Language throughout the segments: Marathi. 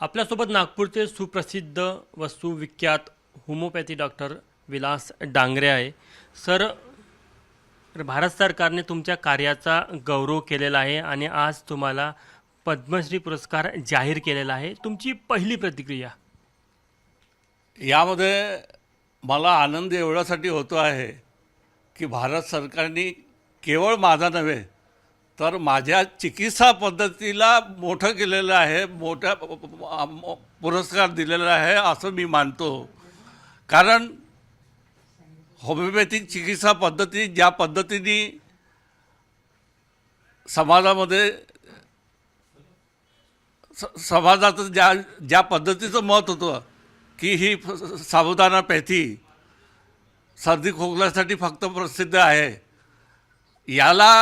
आपल्यासोबत नागपूरचे सुप्रसिद्ध व सुविख्यात होमिओपॅथी डॉक्टर विलास डांगरे आहे. सर, भारत सरकारने तुमच्या कार्याचा गौरव केलेला आहे आणि आज तुम्हाला पद्मश्री पुरस्कार जाहीर केलेला आहे. तुमची पहिली प्रतिक्रिया? यामध्ये मला आनंद एवढ्यासाठी होतो आहे की भारत सरकारने केवळ माझा नव्हे तर माझ्या चिकित्सा पद्धतीला मोठं केलेलं आहे, मोठा पुरस्कार दिलेला आहे असं मी मानतो. कारण होमिओपॅथिक चिकित्सा पद्धती ज्या पद्धतीने समाजामध्ये समाजाचं ज्या पद्धतीचं मत होतं की ही साबुदाणापॅथी सर्दी खोकल्यासाठी फक्त प्रसिद्ध आहे, याला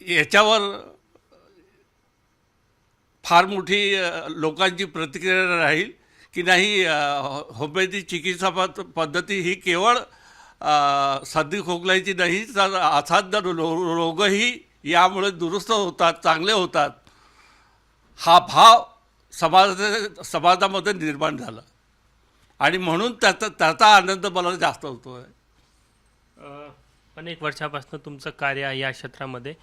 याच्यावर फार मोठी लोकांची प्रतिक्रिया राहील की नाही, होमिओपॅथी चिकित्सा पद्धती ही केवळ सर्दी खोकल्याची नाही तर असाध्य रोगही यामुळे दुरुस्त होतात, चांगले होतात, हा भाव समाजामध्ये निर्माण झाला आणि म्हणून त्याचा आनंद मला जास्त होतो आहे. अनेक वर्षापासून तुमचं कार्य आहे या क्षेत्रामध्ये.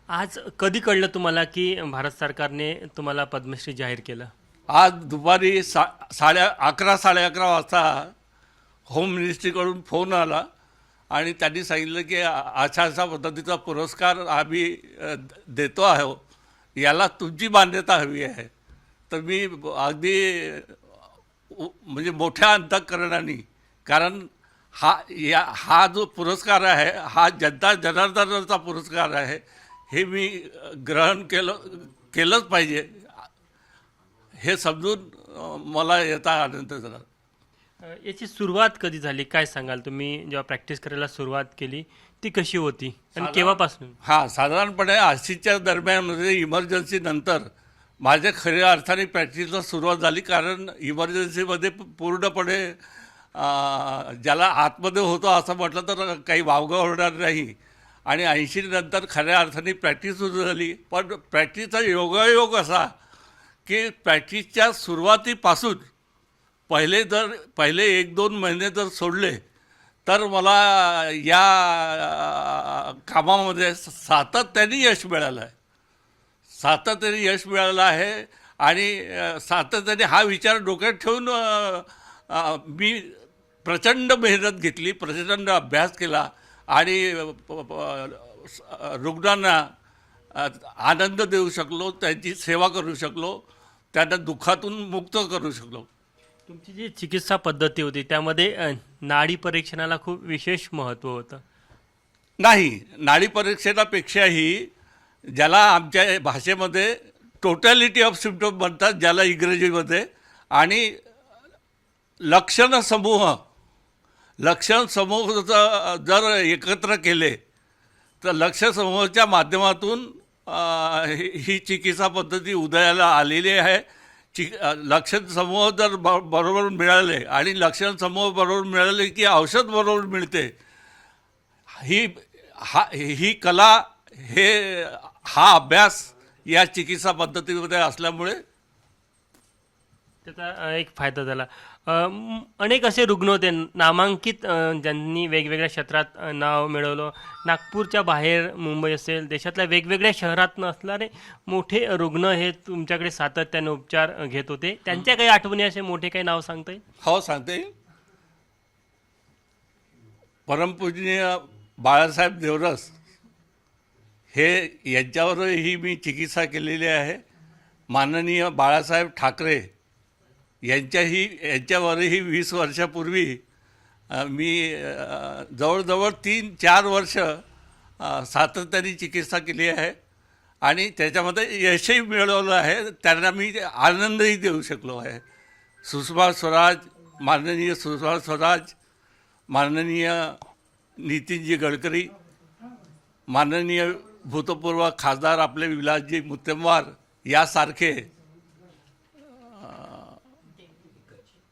आज कधी कळलं तुम्हाला की भारत सरकारने तुम्हाला पद्मश्री जाहीर केलं? आज दुपारी 11:30 वाजता होम मिनिस्ट्रीकडून फोन आला आणि त्यांनी सांगितलं की अशा पद्धतीचा पुरस्कार आम्ही देतो आहोत, याला तुमची मान्यता हवी आहे. तर मी अगदी म्हणजे मोठ्या अंतःकरणाने, कारण हा जो पुरस्कार आहे हा जनता जनार्दनाचा पुरस्कार आहे, हे मी ग्रहण केलंच पाहिजे हे समजून मला याचा आनंद झाला. याची सुरुवात कधी झाली, काय सांगाल? तुम्ही जेव्हा प्रॅक्टिस करायला सुरुवात केली ती कशी होती आणि केव्हापासून? साधारणपणे 80च्या दरम्यानमध्ये इमर्जन्सी नंतर माझ्या खऱ्या अर्थाने प्रॅक्टिसला सुरुवात झाली. कारण इमर्जन्सीमध्ये पूर्णपणे ज्याला आतमध्ये होतं असं म्हटलं तर काही वावगं होणार नाही. आणि 80 नंतर खऱ्या अर्थाने प्रॅक्टिस सुरू झाली. पण प्रॅक्टिसचा योगायोग असा की प्रॅक्टिसच्या सुरुवातीपासून पहिले 1-2 महिने जर सोडले तर मला या कामामध्ये सातत्याने यश मिळालं आहे. आणि सातत्याने हा विचार डोक्यात ठेवून मी प्रचंड मेहनत घेतली, प्रचंड अभ्यास केला आणि रुग्णांना आनंद देऊ शकलो, त्यांची सेवा करू शकलो, त्यांना दुःखातून मुक्त करू शकलो. तुमची जी चिकित्सा पद्धती होती त्यामध्ये नाडी परीक्षणाला खूप विशेष महत्त्व होतं. नाही, नाडी परीक्षणापेक्षाही ज्याला आमच्या भाषेमध्ये टोटॅलिटी ऑफ सिम्पटम म्हणतात, ज्याला इंग्रजीमध्ये, आणि लक्षण समूह जर एकत्र केले तर लक्षण समूहाच्या माध्यमातून ही चिकित्सा पद्धती उदयाला आलेली आहे. लक्षण समूह जर बरोबर मिळाले आणि लक्षण समूह बरोबर मिळाले की औषध बरोबर मिळते. ही कला, हा अभ्यास या चिकित्सा पद्धतीमध्ये असल्यामुळे त्याचा एक फायदा झाला. अनेक असे रुग्ण होते नामांकित, ज्यांनी वेगवेगळ्या क्षेत्रात नाव मिळवलं. नागपूरच्या बाहेर, मुंबई असेल, देशातल्या वेगवेगळ्या शहरात असणारे मोठे रुग्ण हे तुमच्याकडे सातत्याने उपचार घेत होते. त्यांच्या काही आठवणी, असे मोठे काही नाव सांगता येईल? हो, सांगता येईल. परमपूजनीय बाळासाहेब देवरस यांच्यावरही मी चिकित्सा केलेली आहे. माननीय बाळासाहेब ठाकरे यांच्यावरही 20 वर्षापूर्वी मी जवळजवळ 3-4 वर्ष सातत्याने चिकित्सा केली आहे आणि त्याच्यामध्ये यशही मिळवलं आहे. त्यांना मी आनंदही देऊ शकलो आहे. माननीय सुषमा स्वराज, माननीय नितीनजी गडकरी, माननीय भूतपूर्व खासदार आपले विलासजी मुत्तेमवार यासारखे,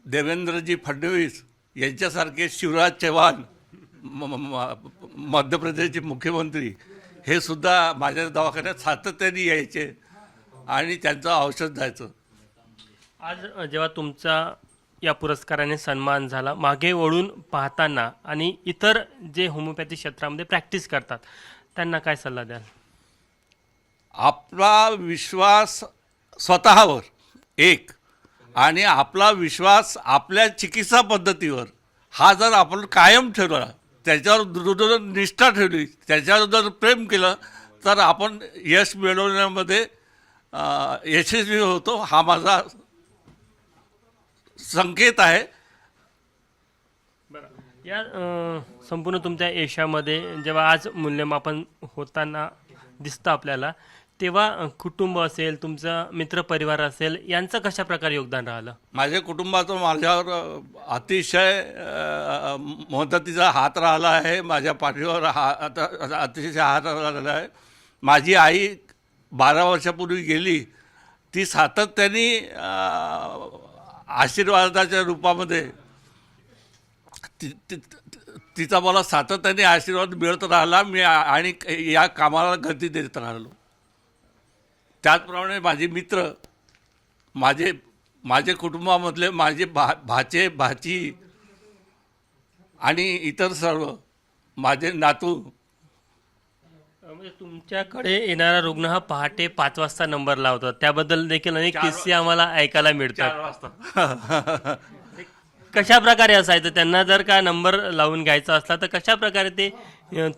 देवेंद्रजी फडणवीस यांच्यासारखे, शिवराज चौहान मध्य प्रदेशचे मुख्यमंत्री, हे सुद्धा माझ्या दवाखान्यात सातत्याने यायचे आणि त्यांचं औषध द्यायचं. आज जेव्हा तुमचा या पुरस्काराने सन्मान झाला, मागे वळून पाहताना आणि इतर जे होमिओपॅथी क्षेत्रामध्ये प्रॅक्टिस करतात त्यांना काय सल्ला द्याल? आपला विश्वास स्वतःवर एक आणि आपला विश्वास आपल्या चिकित्सा पद्धतीवर हा जर आपण कायम ठेवला, त्याच्यावर दृढ निष्ठा ठेवली, त्याच्यावर जर प्रेम केलं तर आपण यश मिळवण्यामध्ये यशस्वी होतो. हा माझा संकेत आहे. बरं, या संपूर्ण तुमच्या यशामध्ये जेव्हा आज मूल्यमापन होताना दिसतं आपल्याला, तेव्हा कुटुंब असेल, तुमचा मित्रपरिवार असेल, यांचं कशा प्रकारे योगदान राहिलं? माझ्या कुटुंबाचा माझ्यावर अतिशय मदतीचा हात राहिला आहे. माझ्या पाठीवर अतिशय हात राहिलेला आहे. माझी आई 12 वर्षापूर्वी गेली. ती सातत्याने आशीर्वादाच्या रूपामध्ये तिचा मला सातत्याने आशीर्वाद मिळत राहिला. मी आणि या कामाला गती देत राहिलो. त्याचप्रमाणे माझे मित्र, माझे कुटुंबामधले माझे भाचे भाची आणि इतर सर्व माझे नातू. म्हणजे तुमच्याकडे येणारा रुग्ण हा पहाटे 5 वाजता नंबर लावतात, त्याबद्दल देखील अनेक किस्से आम्हाला ऐकायला मिळतात. 4 वाजता कशा प्रकारे असायचं? त्यांना जर का नंबर लावून घ्यायचा असला तर कशा प्रकारे ते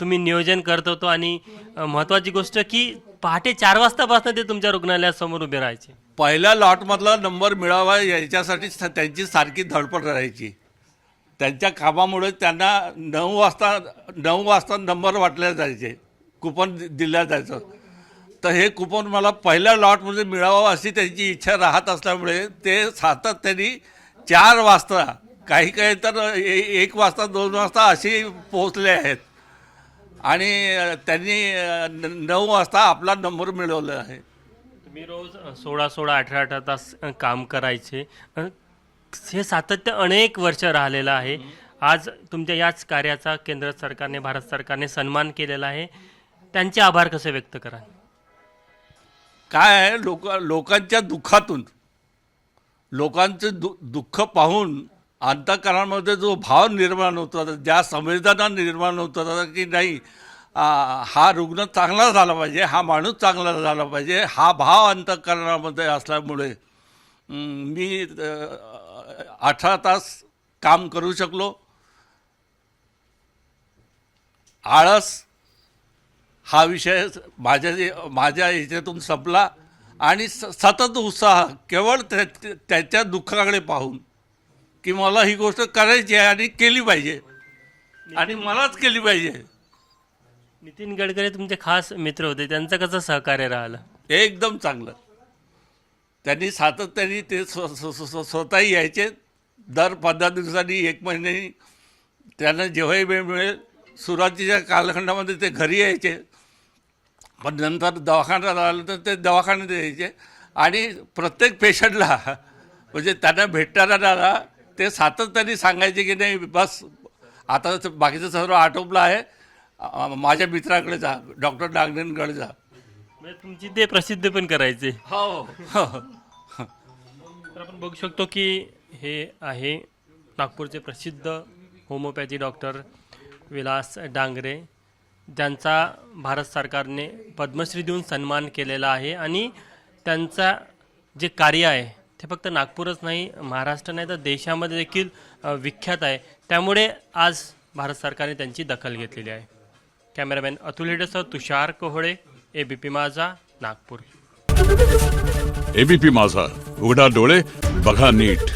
तुम्ही नियोजन करत होतो? आणि महत्त्वाची गोष्ट की पहाटे 4 वाजतापासून ते तुमच्या रुग्णालयासमोर उभे राहायचे. पहिल्या लॉटमधला नंबर मिळावा याच्यासाठी त्यांची सारखी धडपड राहायची. त्यांच्या कामामुळे त्यांना 9 वाजता नंबर वाटले जायचे, कुपन दिल्या जायचं. तर हे कुपन मला पहिल्या लॉटमध्ये मिळावं अशी त्यांची इच्छा राहत असल्यामुळे ते सातत्याने 4 वाजता, काही तर 1 वाजता 2 वाजता असे पोहोचले आहेत आणि त्यांनी 9 वाजता आपला नंबर मिळवला आहे. तुम्ही रोज 16-16, 18-18 तास काम करायचे. हे सातत्य अनेक वर्ष राहिलेलं आहे. आज तुमच्या याच कार्याचा केंद्र सरकारने, भारत सरकारने सन्मान केलेला आहे. त्यांचे आभार कसे व्यक्त करा? काय आहे, लोकांच्या दुःखातून, लोकांचे दुःख पाहून अंतःकरणामध्ये जो भाव निर्माण होतो, ज्या संवेदना निर्माण होतात की नाही, हा रुग्ण चांगला झाला पाहिजे, हा माणूस चांगला झाला पाहिजे, हा भाव अंतःकरणामध्ये असल्यामुळे मी 18 तास काम करू शकलो. आळस हा विषय माझ्या याच्यातून संपला आणि सतत उत्साह केवळ त्याच्या दुःखाकडे पाहून की मला ही गोष्ट करायची आहे आणि केली पाहिजे आणि मलाच केली पाहिजे. नितीन गडकरी तुमचे खास मित्र होते, त्यांचं कसं सहकार्य राहिलं? एकदम चांगलं. त्यांनी सातत्याने ते स्वतःही यायचे. दर 15 दिवसांनी, 1 महिन्यानी त्यांना जेव्हाही वेळ मिळेल. सुरुवातीच्या कालखंडामध्ये ते घरी यायचे, पण नंतर दवाखान्यात आलं तर ते दवाखान्यात यायचे आणि प्रत्येक पेशंटला म्हणजे त्यांना भेटणाऱ्याला ते सातत्याने सांगायचे की नाही बस आता बाकीचं सर्व आटोपलं आहे, माझ्या मित्राकडे जा, डॉक्टर नागनेंकडे जा. म्हणजे तुमची ते प्रसिद्ध पण करायचे. हो. तर आपण बघू शकतो की हे आहे नागपूरचे प्रसिद्ध होमिओपॅथी डॉक्टर विलास डांगरे, ज्यांचा भारत सरकारने पद्मश्री देऊन सन्मान केलेला आहे. आणि त्यांचा जे कार्य आहे ते फक्त नागपूरच नाही, महाराष्ट्र नाही तर देशामध्ये देखील विख्यात आहे. त्यामुळे आज भारत सरकारने त्यांची दखल घेतलेली आहे. कॅमेरामॅन अतुल हेडेसह तुषार कोहळे, ABP माझा, नागपूर. ABP माझा, उघडा डोळे बघा नीट.